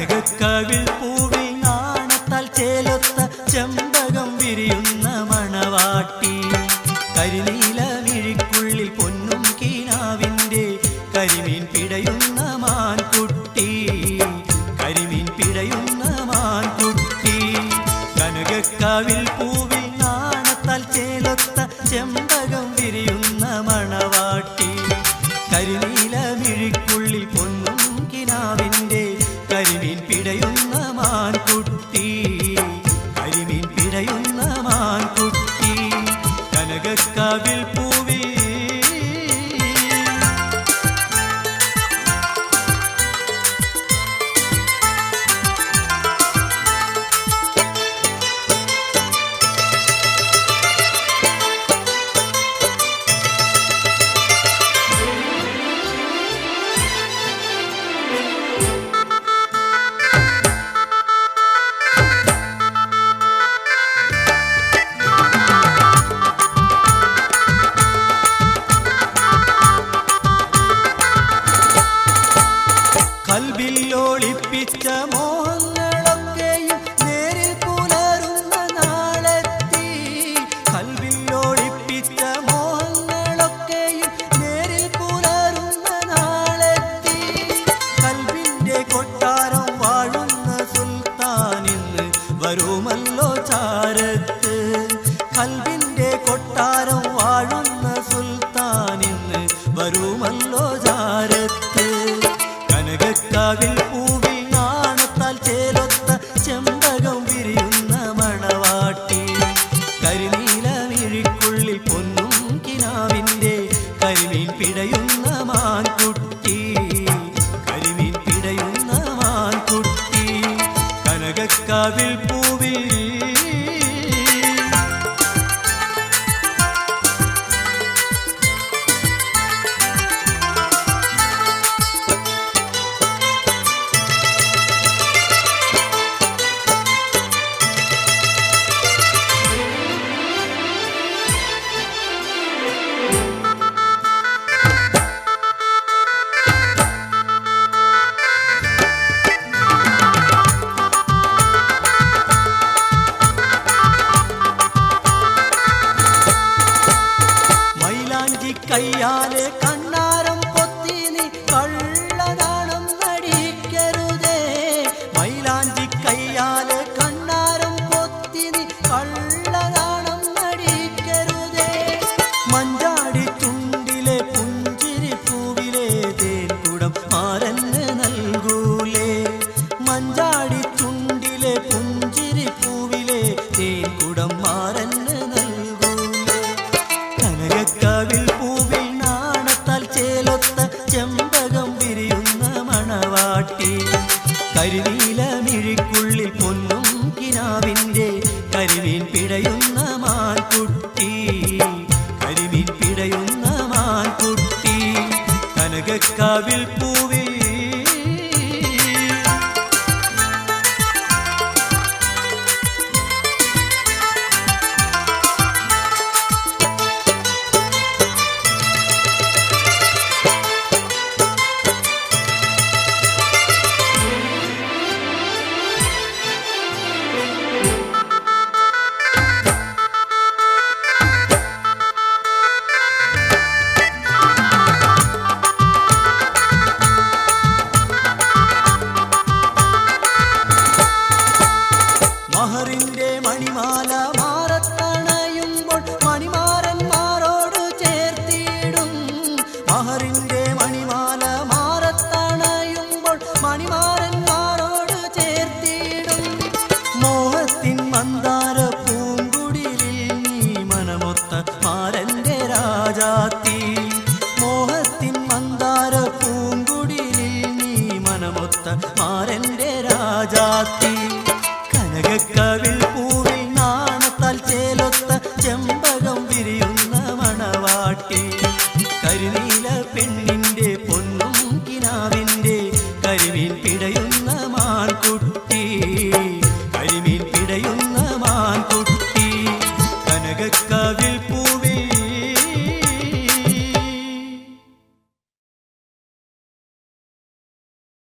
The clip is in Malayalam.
കനകക്കവിൽ പൂവിൽ നാണത്താൽ ചേലൊത്ത ചെമ്പകം വിരിയുന്ന മണവാട്ടി കരിനീല മിഴിക്കുള്ളിൽ പൊന്നും കീനാവിൻ്റെ കരിമീൻ പിടയുന്ന മാൻകുട്ടി കരിമീൻ പിടയുന്ന മാൻകുട്ടി കനകക്കവിൽ പൂവിൽ നാണത്താൽ ചേലൊത്ത ചെമ്പകം വിരിയുന്ന മണവാട്ടി കരിനീല മിഴിക്കുള്ളിൽ പൊന്നും കിനാവിൻ്റെ കരിമീൻ പിടയുന്ന മാൻകുട്ടി കരിമീൻ പിടയുന്ന മാൻകുട്ടി കനകക്കവിൽ പൂവിൽ കൽവിലൊളിപ്പിച്ച മോഹങ്ങളൊക്കെയും നേരിൽ പുലരുന്ന നാളെത്തി കൽവിലൊളിപ്പിച്ച മോഹങ്ങളൊക്കെയും നേരിൽ പുലരുന്ന നാളെത്തി കൽവിൻ്റെ കൊട്ടാരം വാഴുന്ന സുൽത്താൻ ഇന്ന് വരുമല്ലോ ചാരത്ത് കൽവിൻ്റെ കൊട്ടാരം വാഴുന്ന സുൽത്താൻ ഇന്ന് വരുമല്ലോ ചാരത്ത് കനകക്കവിൽ പൂവിൽ നാണത്താൽ ചേലൊത്ത ചെമ്പകം വിരിയുന്ന മണവാട്ടി കരിനീല മിഴിക്കുള്ളിൽ പൊന്നും കിനാവിൻ്റെ കരിമീൻ പിടയുന്ന മാൻകുട്ടി കരിമീൻ പിടയുന്ന മാൻകുട്ടി കനകക്കവിൽ പൂവിൽ കയ്യാലെ കണ്ണാരം പൊത്തി നീ കള്ളനാണം നടിക്കരുതേ മൈലാഞ്ചി കയ്യാലെ കണ്ണാരം പൊത്തി നീ കള്ളനാണം നടിക്കരുതേ മഞ്ചാടി ചുണ്ടിലെ പുഞ്ചിരി പൂവിലെ തേൻകുടം മാരന് നൽകൂലേ മഞ്ചാടി ചുണ്ടിലെ പുഞ്ചിരി പൂവിലെ തേൻകുടം മാരന് നൽകൂലേ കനകക്കവിൽ ചെമ്പകം വിരിയുന്ന മണവാട്ടി കരിനീല മിഴിക്കുള്ളിൽ പൊന്നും കിനാവിൻ്റെ കരിമീൻ പിടയുന്ന മാൻകുട്ടി കരിമീൻ പിടയുന്ന മാൻകുട്ടി കനകക്കവിൽ പൂവിൽ മഹറിൻ്റെ മണിമാല മാറത്തണയുമ്പോൾ മണിമാരന്മാരോട് ചേർത്തിടും മഹറിൻ്റെ മണിമാല മാറത്തണയുമ്പോൾ മണിമാരന്മാരോട് ചേർത്തിടും മോഹത്തിൻ മന്ദാര പൂങ്കുടിലിൽ നീ മനമൊത്ത മാരൻ്റെ രാജാത്തി മോഹത്തിൻ മന്ദാര പൂങ്കുടിലിൽ നീ മനമൊത്ത മാരൻ്റെ രാജാത്തി കനകക്ക